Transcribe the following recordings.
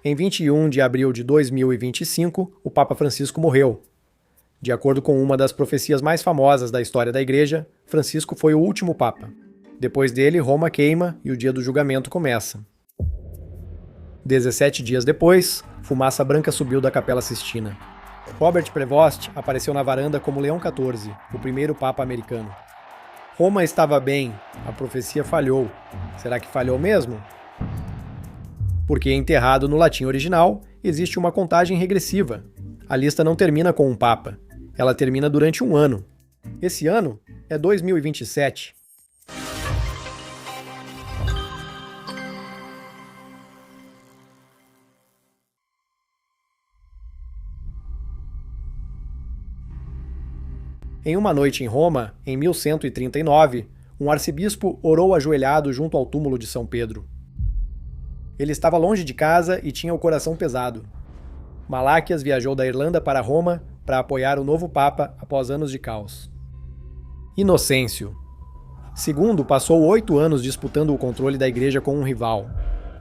Em 21 de abril de 2025, o Papa Francisco morreu. De acordo com uma das profecias mais famosas da história da Igreja, Francisco foi o último Papa. Depois dele, Roma queima e o dia do julgamento começa. 17 dias depois, fumaça branca subiu da Capela Sistina. Robert Prevost apareceu na varanda como Leão XIV, o primeiro Papa americano. Roma estava bem, a profecia falhou. Será que falhou mesmo? Porque enterrado no latim original, existe uma contagem regressiva. A lista não termina com um Papa, ela termina durante um ano. Esse ano é 2027. Em uma noite em Roma, em 1139, um arcebispo orou ajoelhado junto ao túmulo de São Pedro. Ele estava longe de casa e tinha o coração pesado. Malaquias viajou da Irlanda para Roma para apoiar o novo Papa após anos de caos. Inocêncio. II passou 8 anos disputando o controle da Igreja com um rival.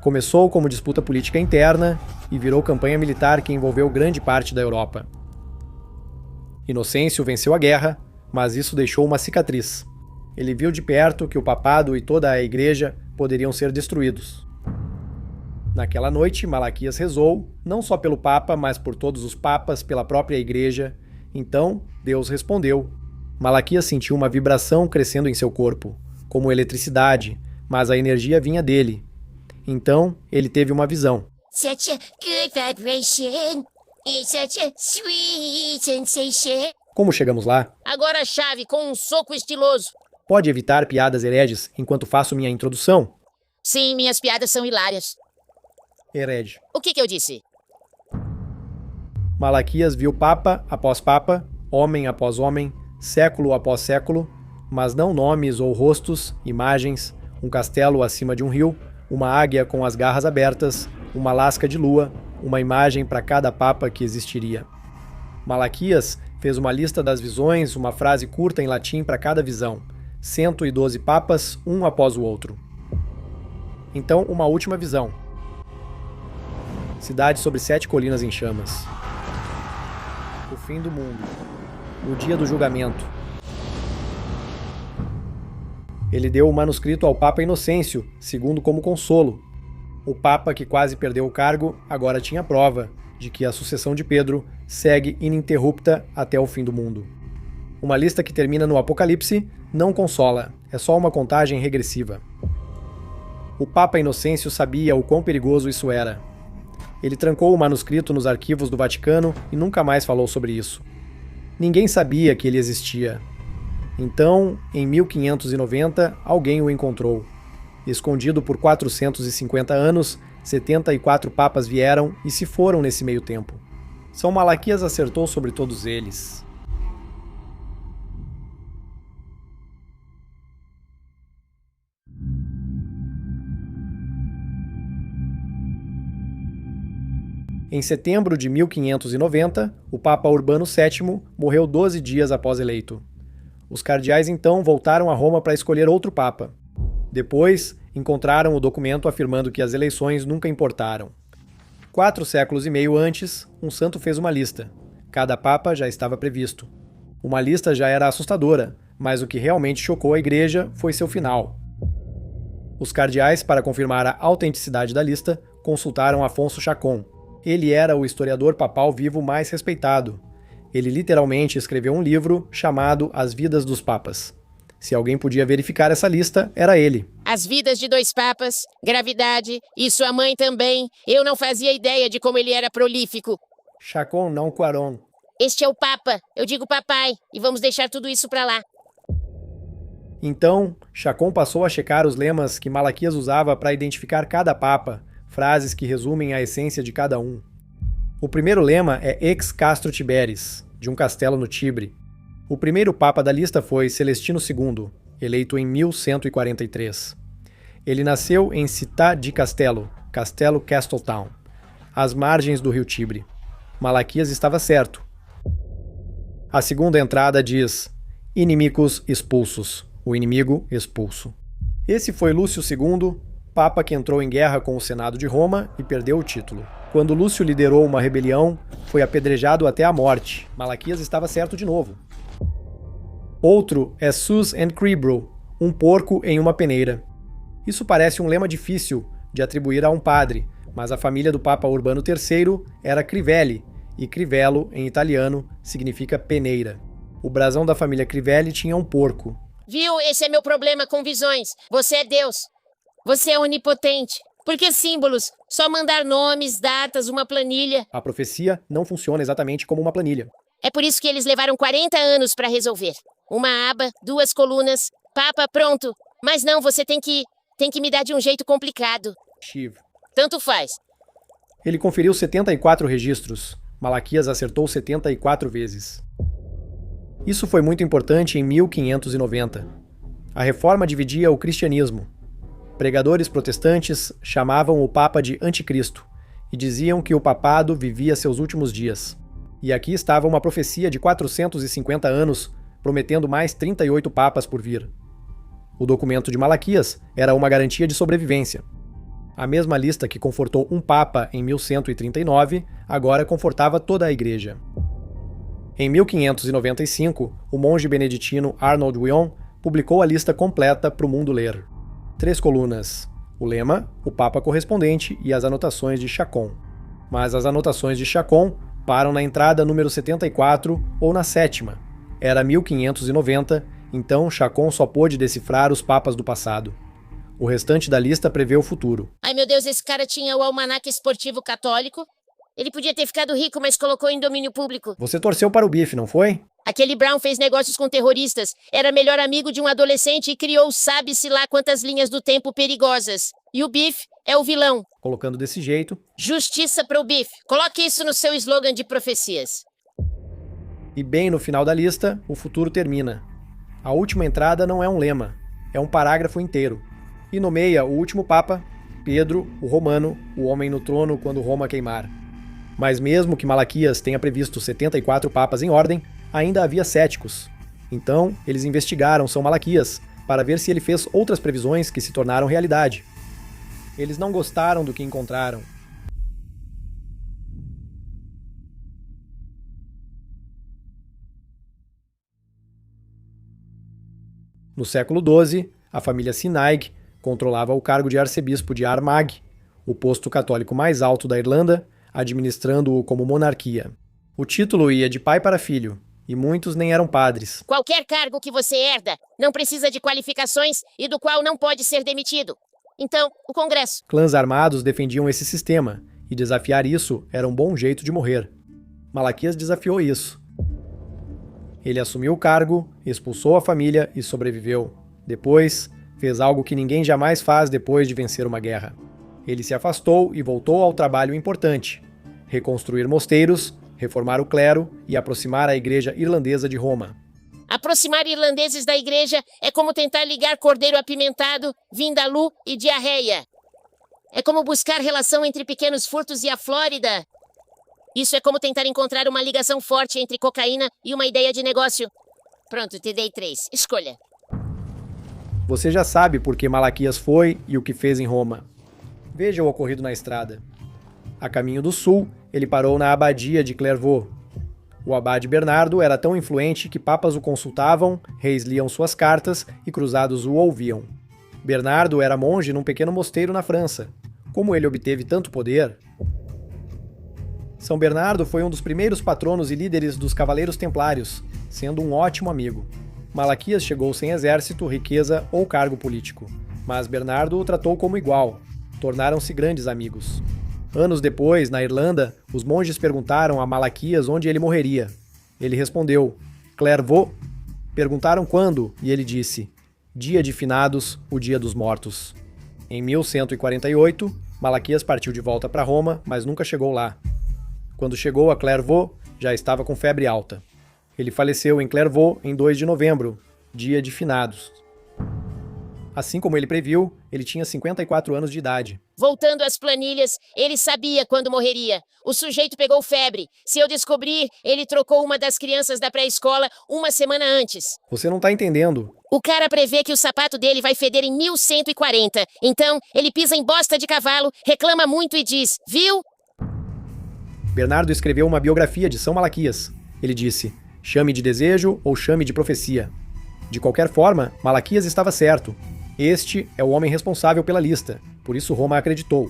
Começou como disputa política interna e virou campanha militar que envolveu grande parte da Europa. Inocêncio venceu a guerra, mas isso deixou uma cicatriz. Ele viu de perto que o papado e toda a igreja poderiam ser destruídos. Naquela noite, Malaquias rezou, não só pelo Papa, mas por todos os papas, pela própria igreja. Então, Deus respondeu. Malaquias sentiu uma vibração crescendo em seu corpo, como eletricidade, mas a energia vinha dele. Então, ele teve uma visão. Such a good vibration. It's such a sweet sensation. Como chegamos lá? Agora a chave com um soco estiloso. Pode evitar piadas hereges enquanto faço minha introdução? Sim, minhas piadas são hilárias. Herege. O que eu disse? Malaquias viu Papa após Papa, homem após homem, século após século, mas não nomes ou rostos, imagens, um castelo acima de um rio, uma águia com as garras abertas, uma lasca de lua, uma imagem para cada Papa que existiria. Malaquias fez uma lista das visões, uma frase curta em latim para cada visão. 112 papas, um após o outro. Então, uma última visão. Cidade sobre 7 colinas em chamas. O fim do mundo. O dia do julgamento. Ele deu o manuscrito ao Papa Inocêncio, II como consolo. O Papa, que quase perdeu o cargo, agora tinha prova de que a sucessão de Pedro segue ininterrupta até o fim do mundo. Uma lista que termina no Apocalipse não consola, é só uma contagem regressiva. O Papa Inocêncio sabia o quão perigoso isso era. Ele trancou o manuscrito nos arquivos do Vaticano e nunca mais falou sobre isso. Ninguém sabia que ele existia. Então, em 1590, alguém o encontrou. Escondido por 450 anos, 74 papas vieram e se foram nesse meio tempo. São Malaquias acertou sobre todos eles. Em setembro de 1590, o Papa Urbano VII morreu 12 dias após eleito. Os cardeais então voltaram a Roma para escolher outro Papa. Depois, encontraram o documento afirmando que as eleições nunca importaram. 4 séculos e meio antes, um santo fez uma lista. Cada Papa já estava previsto. Uma lista já era assustadora, mas o que realmente chocou a Igreja foi seu final. Os cardeais, para confirmar a autenticidade da lista, consultaram Afonso Chacon. Ele era o historiador papal vivo mais respeitado. Ele literalmente escreveu um livro chamado As Vidas dos Papas. Se alguém podia verificar essa lista, era ele. As vidas de 2 papas, gravidade, e sua mãe também. Eu não fazia ideia de como ele era prolífico. Chacon não Quaron. Este é o Papa, eu digo papai, e vamos deixar tudo isso pra lá. Então, Chacon passou a checar os lemas que Malaquias usava para identificar cada Papa, frases que resumem a essência de cada um. O primeiro lema é Ex Castro Tiberis, de um castelo no Tibre. O primeiro Papa da lista foi Celestino II, eleito em 1143. Ele nasceu em Città di Castello, Castelo Castletown, às margens do rio Tibre. Malaquias estava certo. A segunda entrada diz Inimicus expulsus, o inimigo expulso. Esse foi Lúcio II, Papa que entrou em guerra com o Senado de Roma e perdeu o título. Quando Lúcio liderou uma rebelião, foi apedrejado até a morte. Malaquias estava certo de novo. Outro é Sus and Cribro, um porco em uma peneira. Isso parece um lema difícil de atribuir a um padre, mas a família do Papa Urbano III era Crivelli, e Crivello, em italiano, significa peneira. O brasão da família Crivelli tinha um porco. Viu? Esse é meu problema com visões. Você é Deus. Você é onipotente. Por que símbolos? Só mandar nomes, datas, uma planilha. A profecia não funciona exatamente como uma planilha. É por isso que eles levaram 40 anos para resolver. Uma aba, 2 colunas, Papa, pronto. Mas não, você tem que me dar de um jeito complicado. Shiv. Tanto faz. Ele conferiu 74 registros. Malaquias acertou 74 vezes. Isso foi muito importante em 1590. A reforma dividia o cristianismo. Pregadores protestantes chamavam o Papa de Anticristo e diziam que o papado vivia seus últimos dias. E aqui estava uma profecia de 450 anos, prometendo mais 38 papas por vir. O documento de Malaquias era uma garantia de sobrevivência. A mesma lista que confortou um papa em 1139, agora confortava toda a igreja. Em 1595, o monge beneditino Arnold Wion publicou a lista completa para o mundo ler. 3 colunas: o lema, o papa correspondente e as anotações de Chacon. Mas as anotações de Chacon param na entrada número 74 ou na 7ª. Era 1590, então Chacon só pôde decifrar os papas do passado. O restante da lista prevê o futuro. Ai meu Deus, esse cara tinha o almanaque esportivo católico. Ele podia ter ficado rico, mas colocou em domínio público. Você torceu para o bife, não foi? Aquele Brown fez negócios com terroristas, era melhor amigo de um adolescente e criou sabe-se lá quantas linhas do tempo perigosas. E o Biff é o vilão. Colocando desse jeito. Justiça para o Biff. Coloque isso no seu slogan de profecias. E bem no final da lista, o futuro termina. A última entrada não é um lema, é um parágrafo inteiro. E nomeia o último Papa, Pedro, o Romano, o homem no trono quando Roma queimar. Mas mesmo que Malaquias tenha previsto 74 papas em ordem, ainda havia céticos. Então, eles investigaram São Malaquias para ver se ele fez outras previsões que se tornaram realidade. Eles não gostaram do que encontraram. No século XII, a família Sinaig controlava o cargo de arcebispo de Armagh, o posto católico mais alto da Irlanda, administrando-o como monarquia. O título ia de pai para filho, e muitos nem eram padres. Qualquer cargo que você herda não precisa de qualificações e do qual não pode ser demitido. Então, o Congresso. Clãs armados defendiam esse sistema, e desafiar isso era um bom jeito de morrer. Malaquias desafiou isso. Ele assumiu o cargo, expulsou a família e sobreviveu. Depois, fez algo que ninguém jamais faz depois de vencer uma guerra. Ele se afastou e voltou ao trabalho importante: reconstruir mosteiros, reformar o clero e aproximar a igreja irlandesa de Roma. Aproximar irlandeses da igreja é como tentar ligar cordeiro apimentado, vindaloo e diarreia. É como buscar relação entre pequenos furtos e a Flórida. Isso é como tentar encontrar uma ligação forte entre cocaína e uma ideia de negócio. Pronto, te dei 3. Escolha. Você já sabe por que Malaquias foi e o que fez em Roma. Veja o ocorrido na estrada. A caminho do sul, ele parou na abadia de Clairvaux. O abade Bernardo era tão influente que papas o consultavam, reis liam suas cartas e cruzados o ouviam. Bernardo era monge num pequeno mosteiro na França. Como ele obteve tanto poder? São Bernardo foi um dos primeiros patronos e líderes dos Cavaleiros Templários, sendo um ótimo amigo. Malaquias chegou sem exército, riqueza ou cargo político, mas Bernardo o tratou como igual. Tornaram-se grandes amigos. Anos depois, na Irlanda, os monges perguntaram a Malaquias onde ele morreria. Ele respondeu: Clairvaux. Perguntaram quando, e ele disse: Dia de finados, o dia dos mortos. Em 1148, Malaquias partiu de volta para Roma, mas nunca chegou lá. Quando chegou a Clairvaux, já estava com febre alta. Ele faleceu em Clairvaux em 2 de novembro, dia de finados. Assim como ele previu, ele tinha 54 anos de idade. Voltando às planilhas, ele sabia quando morreria. O sujeito pegou febre. Se eu descobrir, ele trocou uma das crianças da pré-escola uma semana antes. Você não tá entendendo. O cara prevê que o sapato dele vai feder em 1140. Então, ele pisa em bosta de cavalo, reclama muito e diz: viu? Bernardo escreveu uma biografia de São Malaquias. Ele disse: chame de desejo ou chame de profecia. De qualquer forma, Malaquias estava certo. Este é o homem responsável pela lista, por isso Roma acreditou.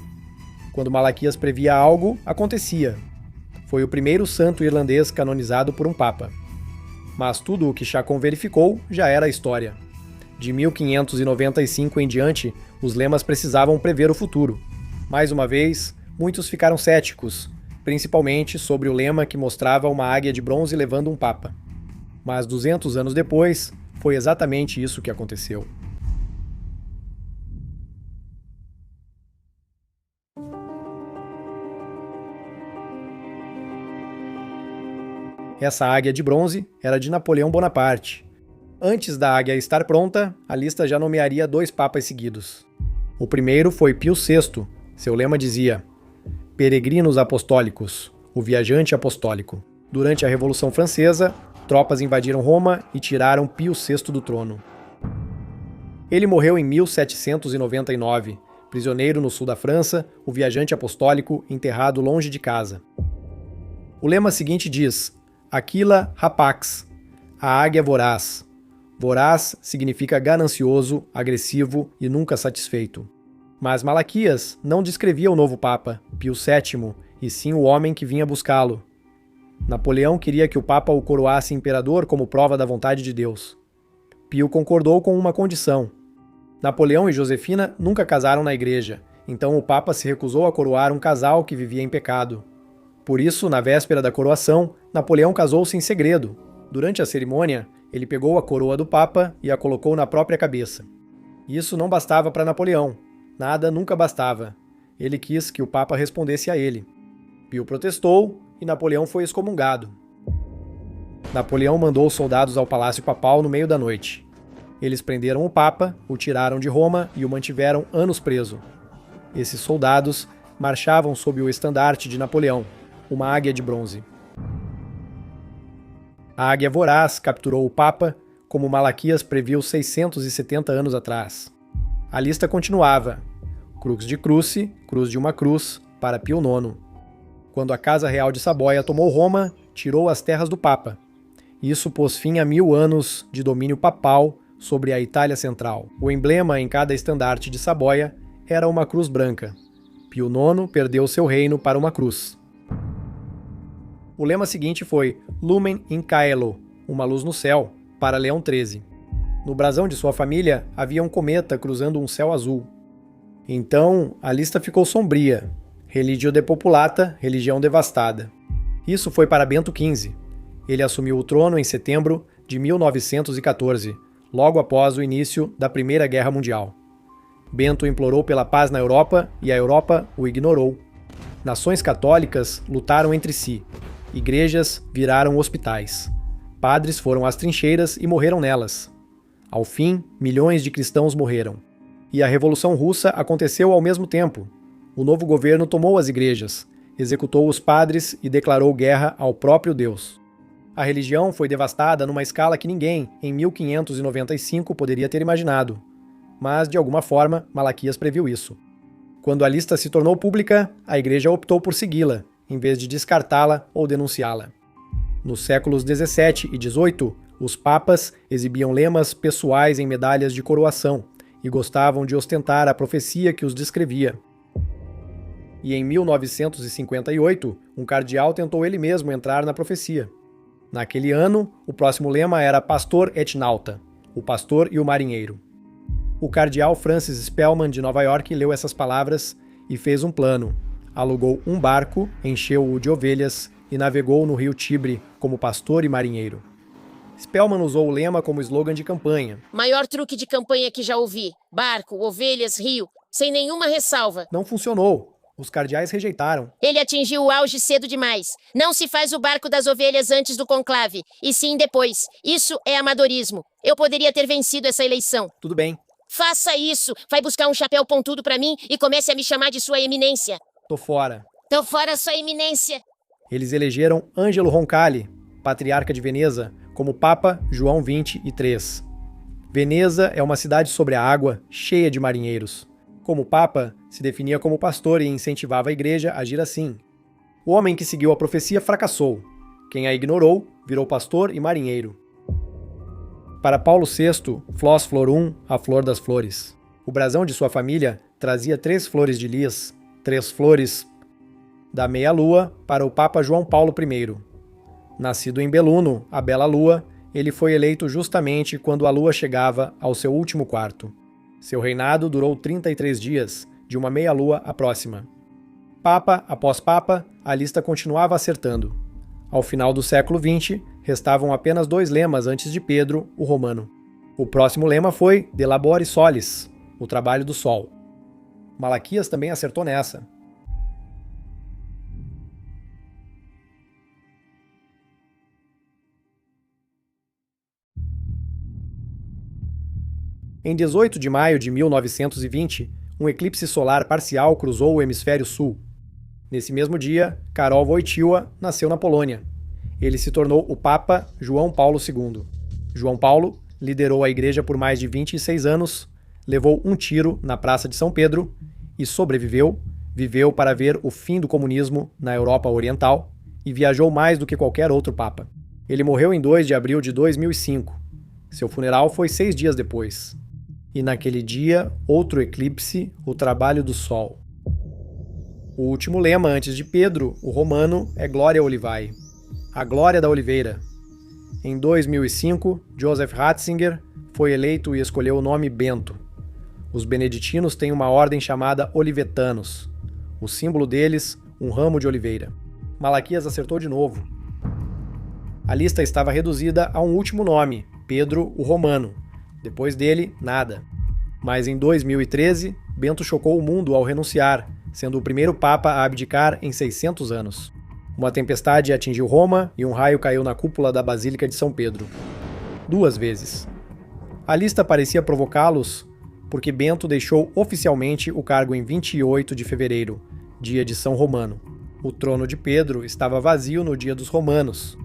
Quando Malaquias previa algo, acontecia. Foi o primeiro santo irlandês canonizado por um papa. Mas tudo o que Chacon verificou já era história. De 1595 em diante, os lemas precisavam prever o futuro. Mais uma vez, muitos ficaram céticos, principalmente sobre o lema que mostrava uma águia de bronze levando um papa. Mas 200 anos depois, foi exatamente isso que aconteceu. Essa águia de bronze era de Napoleão Bonaparte. Antes da águia estar pronta, a lista já nomearia 2 papas seguidos. O primeiro foi Pio VI. Seu lema dizia: Peregrinos apostólicos, o viajante apostólico. Durante a Revolução Francesa, tropas invadiram Roma e tiraram Pio VI do trono. Ele morreu em 1799, prisioneiro no sul da França, o viajante apostólico enterrado longe de casa. O lema seguinte diz: Aquila rapax, a águia voraz. Voraz significa ganancioso, agressivo e nunca satisfeito. Mas Malaquias não descrevia o novo Papa, Pio VII, e sim o homem que vinha buscá-lo. Napoleão queria que o Papa o coroasse imperador como prova da vontade de Deus. Pio concordou com uma condição. Napoleão e Josefina nunca casaram na igreja, então o Papa se recusou a coroar um casal que vivia em pecado. Por isso, na véspera da coroação, Napoleão casou-se em segredo. Durante a cerimônia, ele pegou a coroa do Papa e a colocou na própria cabeça. Isso não bastava para Napoleão. Nada nunca bastava. Ele quis que o Papa respondesse a ele. Pio protestou e Napoleão foi excomungado. Napoleão mandou soldados ao Palácio Papal no meio da noite. Eles prenderam o Papa, o tiraram de Roma e o mantiveram anos preso. Esses soldados marchavam sob o estandarte de Napoleão, uma águia de bronze. A águia voraz capturou o Papa, como Malaquias previu 670 anos atrás. A lista continuava: Crux de Cruce, cruz de uma cruz, para Pio IX. Quando a Casa Real de Saboia tomou Roma, tirou as terras do Papa. Isso pôs fim a 1000 anos de domínio papal sobre a Itália Central. O emblema em cada estandarte de Saboia era uma cruz branca. Pio IX perdeu seu reino para uma cruz. O lema seguinte foi Lumen in Caelo, uma luz no céu, para Leão XIII. No brasão de sua família havia um cometa cruzando um céu azul. Então, a lista ficou sombria. Religio depopulata, religião devastada. Isso foi para Bento XV. Ele assumiu o trono em setembro de 1914, logo após o início da Primeira Guerra Mundial. Bento implorou pela paz na Europa e a Europa o ignorou. Nações católicas lutaram entre si. Igrejas viraram hospitais. Padres foram às trincheiras e morreram nelas. Ao fim, milhões de cristãos morreram. E a Revolução Russa aconteceu ao mesmo tempo. O novo governo tomou as igrejas, executou os padres e declarou guerra ao próprio Deus. A religião foi devastada numa escala que ninguém, em 1595, poderia ter imaginado. Mas, de alguma forma, Malaquias previu isso. Quando a lista se tornou pública, a igreja optou por segui-la, em vez de descartá-la ou denunciá-la. Nos séculos 17 e 18, os papas exibiam lemas pessoais em medalhas de coroação e gostavam de ostentar a profecia que os descrevia. E em 1958, um cardeal tentou ele mesmo entrar na profecia. Naquele ano, o próximo lema era Pastor et Nauta, o pastor e o marinheiro. O cardeal Francis Spellman de Nova York leu essas palavras e fez um plano. Alugou um barco, encheu-o de ovelhas e navegou no rio Tibre como pastor e marinheiro. Spellman usou o lema como slogan de campanha. Maior truque de campanha que já ouvi. Barco, ovelhas, rio, sem nenhuma ressalva. Não funcionou. Os cardeais rejeitaram. Ele atingiu o auge cedo demais. Não se faz o barco das ovelhas antes do conclave, e sim depois. Isso é amadorismo. Eu poderia ter vencido essa eleição. Tudo bem. Faça isso! Vai buscar um chapéu pontudo pra mim e comece a me chamar de Sua Eminência. Tô fora. Tô fora, Sua Eminência. Eles elegeram Ângelo Roncalli, patriarca de Veneza, como Papa João XXIII. Veneza é uma cidade sobre a água, cheia de marinheiros. Como Papa, se definia como pastor e incentivava a igreja a agir assim. O homem que seguiu a profecia fracassou. Quem a ignorou, virou pastor e marinheiro. Para Paulo VI, Flos Florum, a flor das flores. O brasão de sua família trazia 3 flores de lis, 3 flores da meia-lua para o Papa João Paulo I. Nascido em Beluno, a bela lua, ele foi eleito justamente quando a lua chegava ao seu último quarto. Seu reinado durou 33 dias, de uma meia-lua à próxima. Papa após papa, a lista continuava acertando. Ao final do século XX, restavam apenas 2 lemas antes de Pedro, o Romano. O próximo lema foi De Labore Solis, o trabalho do sol. Malaquias também acertou nessa. Em 18 de maio de 1920, um eclipse solar parcial cruzou o hemisfério sul. Nesse mesmo dia, Karol Wojtyła nasceu na Polônia. Ele se tornou o Papa João Paulo II. João Paulo liderou a igreja por mais de 26 anos, levou um tiro na Praça de São Pedro e sobreviveu, viveu para ver o fim do comunismo na Europa Oriental e viajou mais do que qualquer outro Papa. Ele morreu em 2 de abril de 2005. Seu funeral foi 6 dias depois. E naquele dia, outro eclipse, o trabalho do sol. O último lema antes de Pedro, o Romano, é Gloria Olivae, a glória da oliveira. Em 2005, Joseph Ratzinger foi eleito e escolheu o nome Bento. Os beneditinos têm uma ordem chamada Olivetanos. O símbolo deles, um ramo de oliveira. Malaquias acertou de novo. A lista estava reduzida a um último nome, Pedro o Romano. Depois dele, nada. Mas em 2013, Bento chocou o mundo ao renunciar, sendo o primeiro papa a abdicar em 600 anos. Uma tempestade atingiu Roma e um raio caiu na cúpula da Basílica de São Pedro. 2 vezes. A lista parecia provocá-los porque Bento deixou oficialmente o cargo em 28 de fevereiro, dia de São Romano. O trono de Pedro estava vazio no dia dos romanos.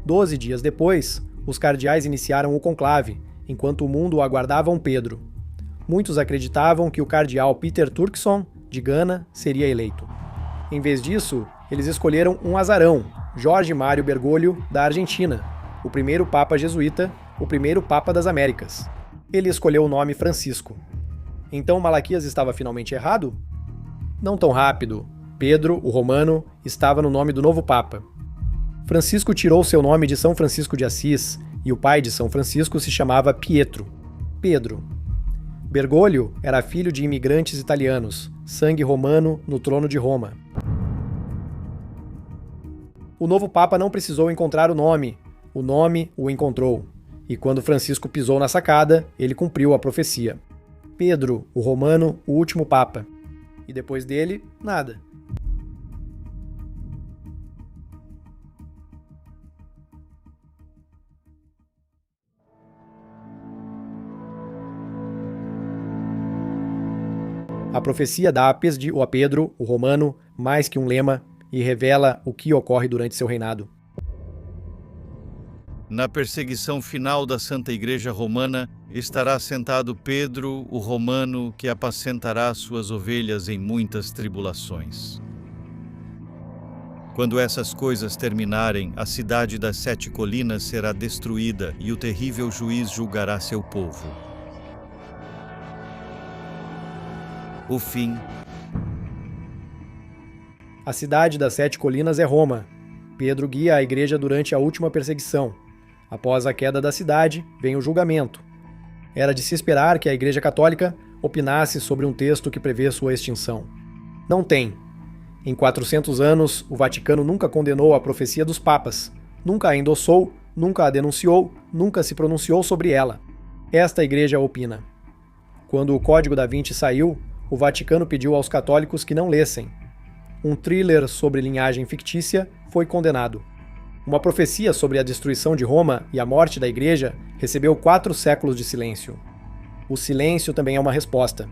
12 dias depois, os cardeais iniciaram o conclave, enquanto o mundo aguardava um Pedro. Muitos acreditavam que o cardeal Peter Turkson, de Gana, seria eleito. Em vez disso, eles escolheram um azarão, Jorge Mário Bergoglio, da Argentina, o primeiro papa jesuíta, o primeiro papa das Américas. Ele escolheu o nome Francisco. Então Malaquias estava finalmente errado? Não tão rápido. Pedro, o Romano, estava no nome do novo papa. Francisco tirou seu nome de São Francisco de Assis, e o pai de São Francisco se chamava Pietro. Pedro. Bergoglio era filho de imigrantes italianos, sangue romano no trono de Roma. O novo papa não precisou encontrar o nome o encontrou. E quando Francisco pisou na sacada, ele cumpriu a profecia. Pedro, o Romano, o último papa. E depois dele, nada. A profecia dá a Pedro, o Romano, mais que um lema e revela o que ocorre durante seu reinado. Na perseguição final da Santa Igreja Romana, estará sentado Pedro, o Romano, que apacentará suas ovelhas em muitas tribulações. Quando essas coisas terminarem, a cidade das 7 colinas será destruída e o terrível juiz julgará seu povo. O fim. A cidade das 7 colinas é Roma. Pedro guia a igreja durante a última perseguição. Após a queda da cidade, vem o julgamento. Era de se esperar que a Igreja Católica opinasse sobre um texto que prevê sua extinção. Não tem. Em 400 anos, o Vaticano nunca condenou a profecia dos papas, nunca a endossou, nunca a denunciou, nunca se pronunciou sobre ela. Esta igreja opina. Quando o Código da Vinci saiu, o Vaticano pediu aos católicos que não lessem. Um thriller sobre linhagem fictícia foi condenado. Uma profecia sobre a destruição de Roma e a morte da igreja recebeu 4 séculos de silêncio. O silêncio também é uma resposta.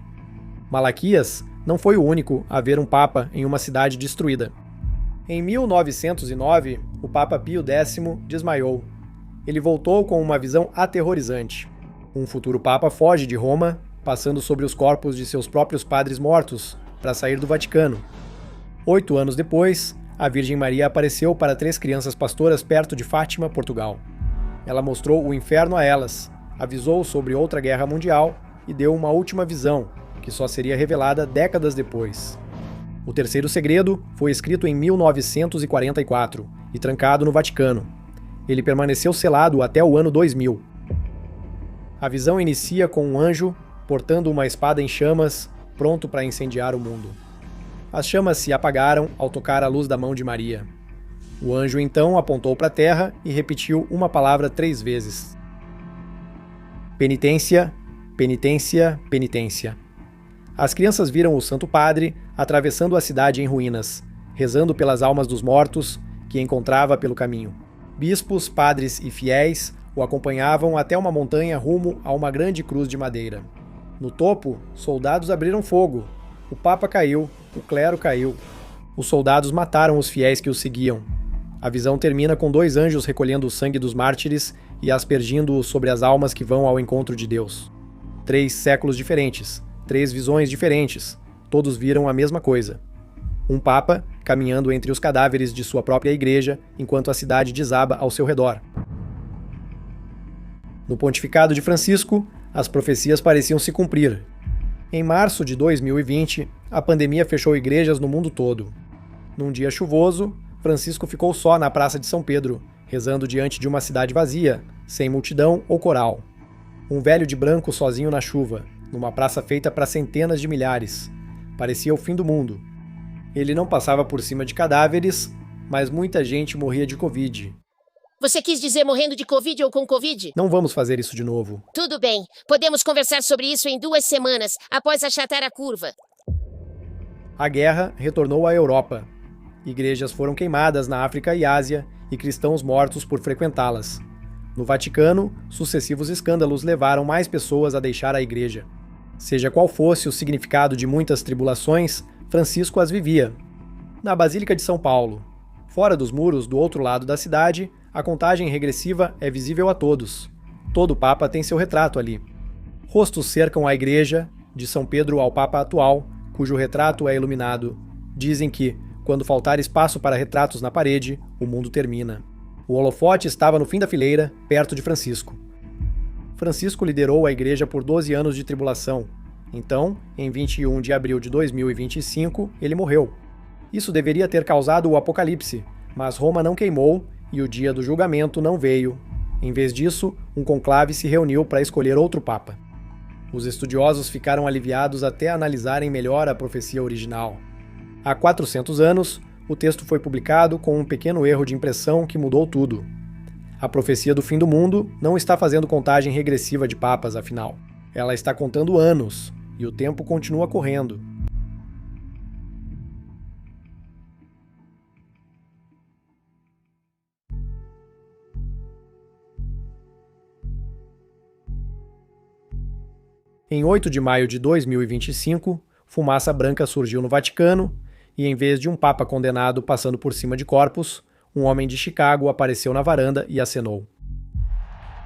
Malaquias não foi o único a ver um papa em uma cidade destruída. Em 1909, o Papa Pio X desmaiou. Ele voltou com uma visão aterrorizante. Um futuro papa foge de Roma, passando sobre os corpos de seus próprios padres mortos, para sair do Vaticano. 8 anos depois, a Virgem Maria apareceu para 3 crianças pastoras perto de Fátima, Portugal. Ela mostrou o inferno a elas, avisou sobre outra guerra mundial e deu uma última visão, que só seria revelada décadas depois. O terceiro segredo foi escrito em 1944 e trancado no Vaticano. Ele permaneceu selado até o ano 2000. A visão inicia com um anjo portando uma espada em chamas, pronto para incendiar o mundo. As chamas se apagaram ao tocar a luz da mão de Maria. O anjo então apontou para a terra e repetiu uma palavra 3 vezes. Penitência, penitência, penitência. As crianças viram o Santo Padre atravessando a cidade em ruínas, rezando pelas almas dos mortos que encontrava pelo caminho. Bispos, padres e fiéis o acompanhavam até uma montanha rumo a uma grande cruz de madeira. No topo, soldados abriram fogo. O Papa caiu, o clero caiu. Os soldados mataram os fiéis que o seguiam. A visão termina com 2 anjos recolhendo o sangue dos mártires e aspergindo-o sobre as almas que vão ao encontro de Deus. 3 séculos diferentes, 3 visões diferentes, todos viram a mesma coisa. Um Papa caminhando entre os cadáveres de sua própria igreja enquanto a cidade desaba ao seu redor. No pontificado de Francisco, as profecias pareciam se cumprir. Em março de 2020, a pandemia fechou igrejas no mundo todo. Num dia chuvoso, Francisco ficou só na Praça de São Pedro, rezando diante de uma cidade vazia, sem multidão ou coral. Um velho de branco sozinho na chuva, numa praça feita para centenas de milhares. Parecia o fim do mundo. Ele não passava por cima de cadáveres, mas muita gente morria de Covid. Você quis dizer morrendo de Covid ou com Covid? Não vamos fazer isso de novo. Tudo bem. Podemos conversar sobre isso em 2 semanas, após achatar a curva. A guerra retornou à Europa. Igrejas foram queimadas na África e Ásia e cristãos mortos por frequentá-las. No Vaticano, sucessivos escândalos levaram mais pessoas a deixar a igreja. Seja qual fosse o significado de muitas tribulações, Francisco as vivia. Na Basílica de São Paulo, fora dos muros do outro lado da cidade, a contagem regressiva é visível a todos. Todo Papa tem seu retrato ali. Rostos cercam a igreja, de São Pedro ao Papa atual, cujo retrato é iluminado. Dizem que, quando faltar espaço para retratos na parede, o mundo termina. O holofote estava no fim da fileira, perto de Francisco. Francisco liderou a igreja por 12 anos de tribulação. Então, em 21 de abril de 2025, ele morreu. Isso deveria ter causado o apocalipse, mas Roma não queimou e o dia do julgamento não veio. Em vez disso, um conclave se reuniu para escolher outro papa. Os estudiosos ficaram aliviados até analisarem melhor a profecia original. Há 400 anos, o texto foi publicado com um pequeno erro de impressão que mudou tudo. A profecia do fim do mundo não está fazendo contagem regressiva de papas, afinal. Ela está contando anos, e o tempo continua correndo. Em 8 de maio de 2025, fumaça branca surgiu no Vaticano e, em vez de um papa condenado passando por cima de corpos, um homem de Chicago apareceu na varanda e acenou.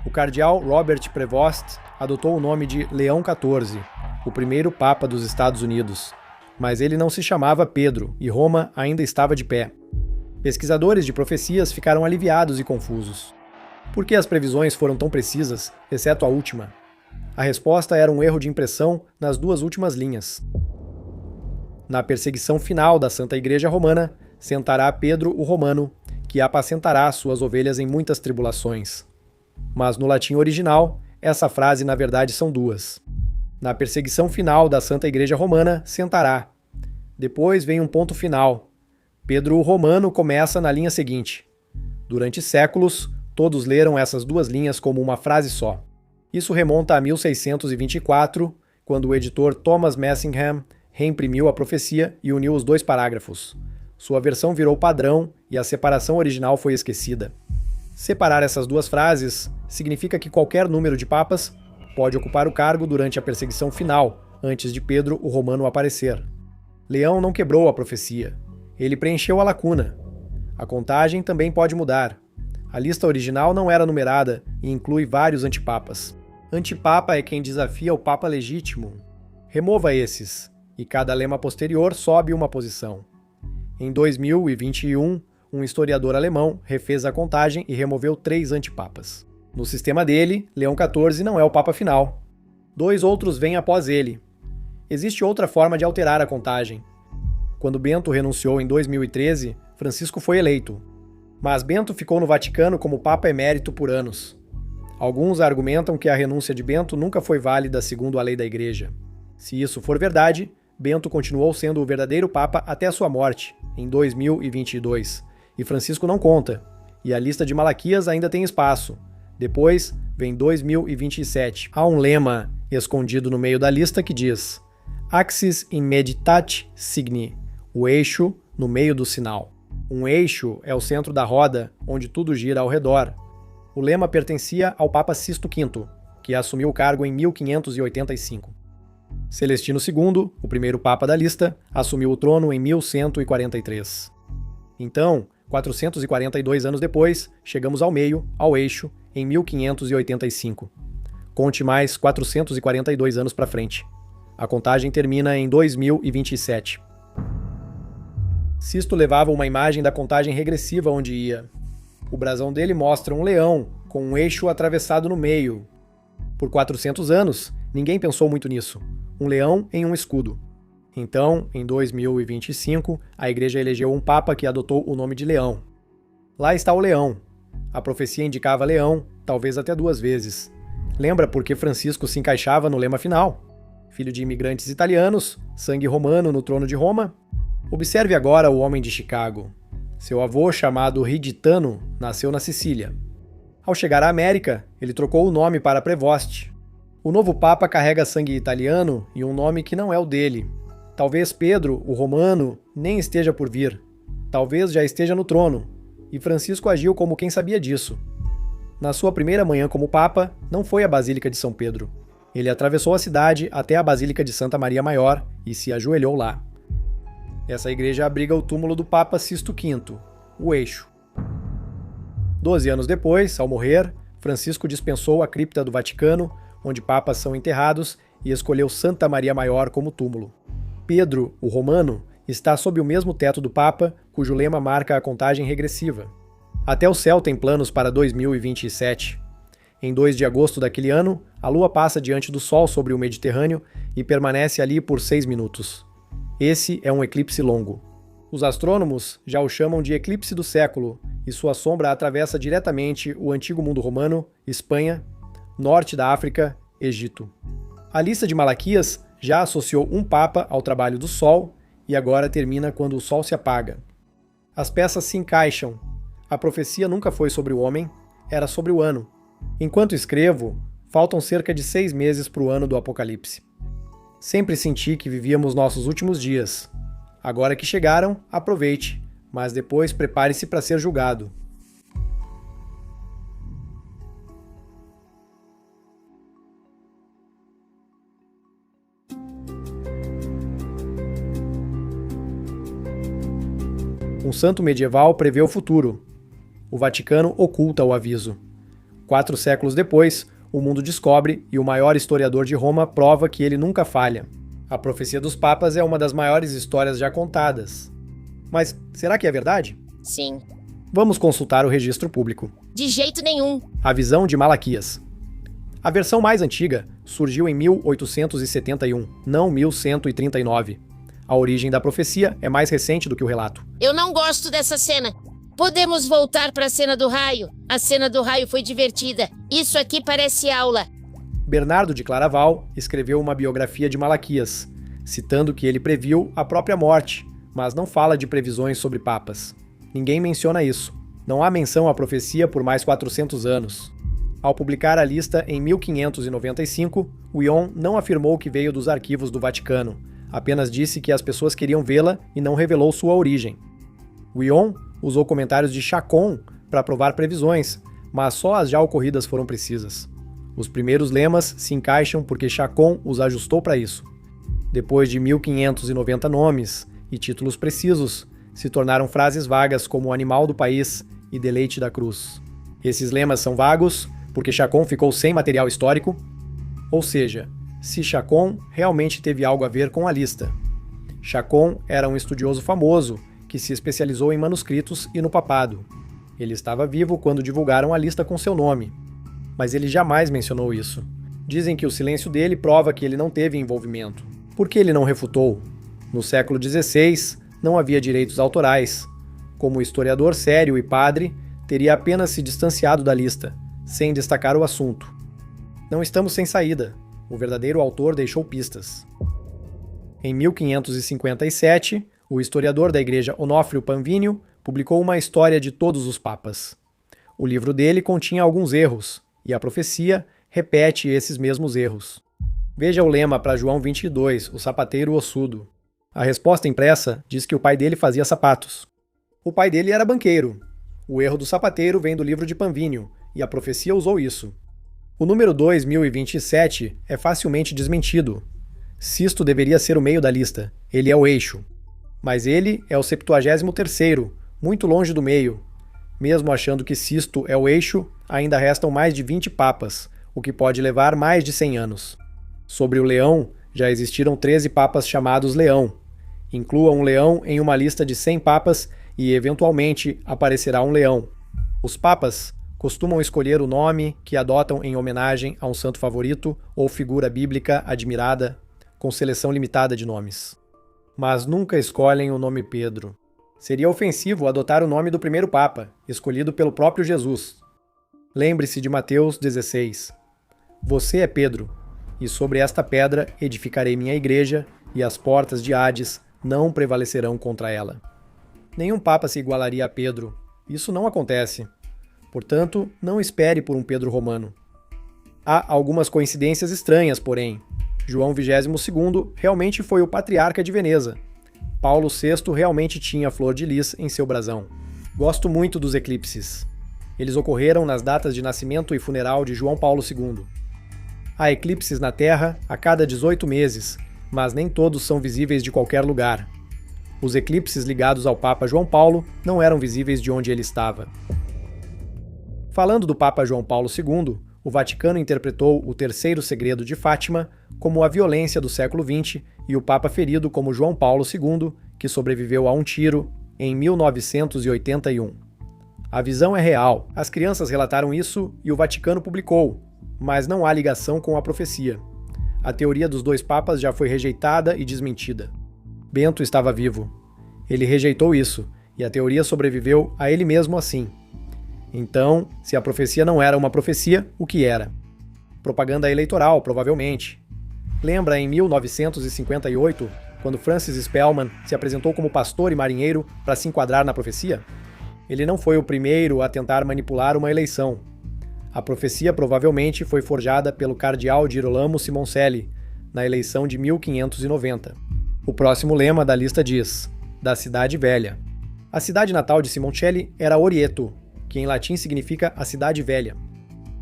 O cardeal Robert Prevost adotou o nome de Leão XIV, o primeiro papa dos Estados Unidos, mas ele não se chamava Pedro e Roma ainda estava de pé. Pesquisadores de profecias ficaram aliviados e confusos. Por que as previsões foram tão precisas, exceto a última? A resposta era um erro de impressão nas 2 últimas linhas. Na perseguição final da Santa Igreja Romana, sentará Pedro o Romano, que apacentará suas ovelhas em muitas tribulações. Mas no latim original, essa frase na verdade são 2. Na perseguição final da Santa Igreja Romana, sentará. Depois vem um ponto final. Pedro o Romano começa na linha seguinte. Durante séculos, todos leram essas 2 linhas como uma frase só. Isso remonta a 1624, quando o editor Thomas Messingham reimprimiu a profecia e uniu os 2 parágrafos. Sua versão virou padrão e a separação original foi esquecida. Separar essas 2 frases significa que qualquer número de papas pode ocupar o cargo durante a perseguição final, antes de Pedro o Romano aparecer. Leão não quebrou a profecia. Ele preencheu a lacuna. A contagem também pode mudar. A lista original não era numerada e inclui vários antipapas. Antipapa é quem desafia o Papa legítimo. Remova esses, e cada lema posterior sobe uma posição. Em 2021, um historiador alemão refez a contagem e removeu 3 antipapas. No sistema dele, Leão XIV não é o Papa final. 2 outros vêm após ele. Existe outra forma de alterar a contagem. Quando Bento renunciou em 2013, Francisco foi eleito. Mas Bento ficou no Vaticano como Papa emérito por anos. Alguns argumentam que a renúncia de Bento nunca foi válida segundo a lei da Igreja. Se isso for verdade, Bento continuou sendo o verdadeiro Papa até sua morte, em 2022. E Francisco não conta. E a lista de Malaquias ainda tem espaço. Depois vem 2027. Há um lema escondido no meio da lista que diz: Axis in meditate signi, o eixo no meio do sinal. Um eixo é o centro da roda, onde tudo gira ao redor. O lema pertencia ao Papa Sisto V, que assumiu o cargo em 1585. Celestino II, o primeiro Papa da lista, assumiu o trono em 1143. Então, 442 anos depois, chegamos ao meio, ao eixo, em 1585. Conte mais 442 anos para frente. A contagem termina em 2027. Sisto levava uma imagem da contagem regressiva onde ia. O brasão dele mostra um leão com um eixo atravessado no meio. Por 400 anos, ninguém pensou muito nisso. Um leão em um escudo. Então, em 2025, a Igreja elegeu um Papa que adotou o nome de Leão. Lá está o leão. A profecia indicava Leão, talvez até 2 vezes. Lembra porque Francisco se encaixava no lema final? Filho de imigrantes italianos, sangue romano no trono de Roma? Observe agora o homem de Chicago. Seu avô, chamado Riditano, nasceu na Sicília. Ao chegar à América, ele trocou o nome para Prevost. O novo Papa carrega sangue italiano e um nome que não é o dele. Talvez Pedro, o romano, nem esteja por vir. Talvez já esteja no trono. E Francisco agiu como quem sabia disso. Na sua primeira manhã como Papa, não foi à Basílica de São Pedro. Ele atravessou a cidade até a Basílica de Santa Maria Maior e se ajoelhou lá. Essa igreja abriga o túmulo do Papa Sisto V, o eixo. 12 anos depois, ao morrer, Francisco dispensou a cripta do Vaticano, onde papas são enterrados, e escolheu Santa Maria Maior como túmulo. Pedro, o romano, está sob o mesmo teto do Papa, cujo lema marca a contagem regressiva. Até o céu tem planos para 2027. Em 2 de agosto daquele ano, a Lua passa diante do Sol sobre o Mediterrâneo e permanece ali por 6 minutos. Esse é um eclipse longo. Os astrônomos já o chamam de eclipse do século, e sua sombra atravessa diretamente o antigo mundo romano, Espanha, norte da África, Egito. A lista de Malaquias já associou um Papa ao trabalho do Sol e agora termina quando o Sol se apaga. As peças se encaixam. A profecia nunca foi sobre o homem, era sobre o ano. Enquanto escrevo, faltam cerca de 6 meses para o ano do Apocalipse. Sempre senti que vivíamos nossos últimos dias. Agora que chegaram, aproveite, mas depois prepare-se para ser julgado. Um santo medieval prevê o futuro. O Vaticano oculta o aviso. 4 séculos depois, o mundo descobre e o maior historiador de Roma prova que ele nunca falha. A profecia dos papas é uma das maiores histórias já contadas. Mas será que é verdade? Sim. Vamos consultar o registro público. De jeito nenhum. A visão de Malaquias. A versão mais antiga surgiu em 1871, não 1139. A origem da profecia é mais recente do que o relato. Eu não gosto dessa cena. Podemos voltar para a cena do raio. A cena do raio foi divertida. Isso aqui parece aula. Bernardo de Claraval escreveu uma biografia de Malaquias, citando que ele previu a própria morte, mas não fala de previsões sobre papas. Ninguém menciona isso. Não há menção à profecia por mais 400 anos. Ao publicar a lista em 1595, Wion não afirmou que veio dos arquivos do Vaticano, apenas disse que as pessoas queriam vê-la e não revelou sua origem. Wion usou comentários de Chacon para provar previsões, mas só as já ocorridas foram precisas. Os primeiros lemas se encaixam porque Chacon os ajustou para isso. Depois de 1590 nomes e títulos precisos, se tornaram frases vagas como Animal do País e Deleite da Cruz. Esses lemas são vagos porque Chacon ficou sem material histórico, ou seja, se Chacon realmente teve algo a ver com a lista. Chacon era um estudioso famoso que se especializou em manuscritos e no papado. Ele estava vivo quando divulgaram a lista com seu nome, mas ele jamais mencionou isso. Dizem que o silêncio dele prova que ele não teve envolvimento. Por que ele não refutou? No século XVI, não havia direitos autorais. Como historiador sério e padre, teria apenas se distanciado da lista, sem destacar o assunto. Não estamos sem saída. O verdadeiro autor deixou pistas. Em 1557, o historiador da igreja Onofrio Panvínio publicou uma história de todos os papas. O livro dele continha alguns erros, e a profecia repete esses mesmos erros. Veja o lema para João 22, o sapateiro ossudo. A resposta impressa diz que o pai dele fazia sapatos. O pai dele era banqueiro. O erro do sapateiro vem do livro de Panvínio, e a profecia usou isso. O número 2027 é facilmente desmentido. Sisto deveria ser o meio da lista, ele é o eixo. Mas ele é o 73º, muito longe do meio. Mesmo achando que Sisto é o eixo, ainda restam mais de 20 papas, o que pode levar mais de 100 anos. Sobre o leão, já existiram 13 papas chamados Leão. Inclua um leão em uma lista de 100 papas e, eventualmente, aparecerá um leão. Os papas costumam escolher o nome que adotam em homenagem a um santo favorito ou figura bíblica admirada, com seleção limitada de nomes. Mas nunca escolhem o nome Pedro. Seria ofensivo adotar o nome do primeiro Papa, escolhido pelo próprio Jesus. Lembre-se de Mateus 16. Você é Pedro, e sobre esta pedra edificarei minha igreja, e as portas de Hades não prevalecerão contra ela. Nenhum Papa se igualaria a Pedro. Isso não acontece. Portanto, não espere por um Pedro romano. Há algumas coincidências estranhas, porém. João XXII realmente foi o patriarca de Veneza. Paulo VI realmente tinha flor de lis em seu brasão. Gosto muito dos eclipses. Eles ocorreram nas datas de nascimento e funeral de João Paulo II. Há eclipses na Terra a cada 18 meses, mas nem todos são visíveis de qualquer lugar. Os eclipses ligados ao Papa João Paulo não eram visíveis de onde ele estava. Falando do Papa João Paulo II, o Vaticano interpretou o terceiro segredo de Fátima como a violência do século XX e o Papa ferido como João Paulo II, que sobreviveu a um tiro em 1981. A visão é real, as crianças relataram isso e o Vaticano publicou, mas não há ligação com a profecia. A teoria dos dois papas já foi rejeitada e desmentida. Bento estava vivo. Ele rejeitou isso, e a teoria sobreviveu a ele mesmo assim. Então, se a profecia não era uma profecia, o que era? Propaganda eleitoral, provavelmente. Lembra em 1958, quando Francis Spellman se apresentou como pastor e marinheiro para se enquadrar na profecia? Ele não foi o primeiro a tentar manipular uma eleição. A profecia provavelmente foi forjada pelo cardeal Girolamo Simoncelli, na eleição de 1590. O próximo lema da lista diz: da Cidade Velha. A cidade natal de Simoncelli era Orieto, que em latim significa a Cidade Velha.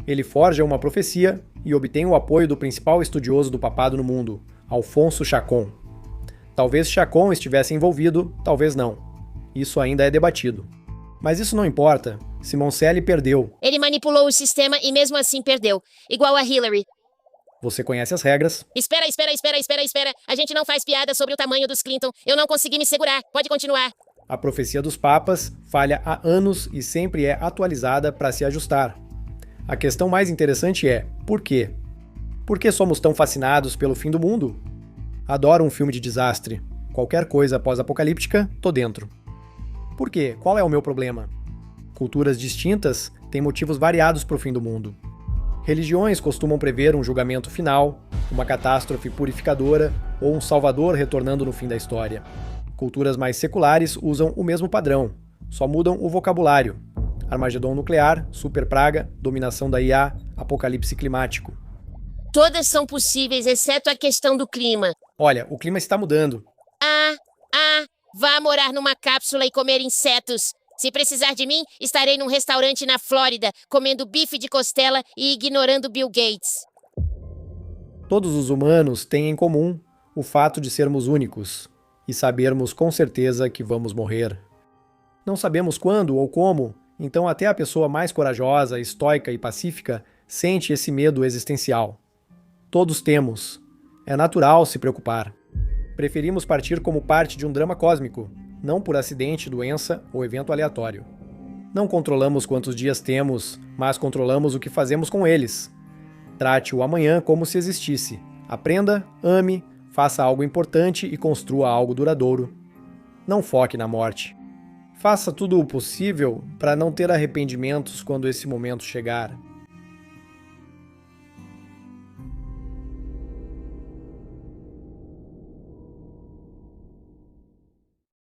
Ele forja uma profecia e obtém o apoio do principal estudioso do papado no mundo, Alfonso Chacon. Talvez Chacon estivesse envolvido, talvez não. Isso ainda é debatido. Mas isso não importa. Simoncelli perdeu. Ele manipulou o sistema e mesmo assim perdeu. Igual a Hillary. Você conhece as regras. Espera. A gente não faz piada sobre o tamanho dos Clinton. Eu não consegui me segurar. Pode continuar. A profecia dos papas falha há anos e sempre é atualizada para se ajustar. A questão mais interessante é, por quê? Por que somos tão fascinados pelo fim do mundo? Adoro um filme de desastre. Qualquer coisa pós-apocalíptica, tô dentro. Por quê? Qual é o meu problema? Culturas distintas têm motivos variados para o fim do mundo. Religiões costumam prever um julgamento final, uma catástrofe purificadora ou um salvador retornando no fim da história. Culturas mais seculares usam o mesmo padrão, só mudam o vocabulário. Armagedon nuclear, super praga, dominação da IA, apocalipse climático. Todas são possíveis, exceto a questão do clima. Olha, o clima está mudando. Vá morar numa cápsula e comer insetos. Se precisar de mim, estarei num restaurante na Flórida, comendo bife de costela e ignorando Bill Gates. Todos os humanos têm em comum o fato de sermos únicos e sabermos com certeza que vamos morrer. Não sabemos quando ou como, então até a pessoa mais corajosa, estoica e pacífica sente esse medo existencial. Todos temos. É natural se preocupar. Preferimos partir como parte de um drama cósmico, não por acidente, doença ou evento aleatório. Não controlamos quantos dias temos, mas controlamos o que fazemos com eles. Trate o amanhã como se existisse. Aprenda, ame, faça algo importante e construa algo duradouro. Não foque na morte. Faça tudo o possível para não ter arrependimentos quando esse momento chegar.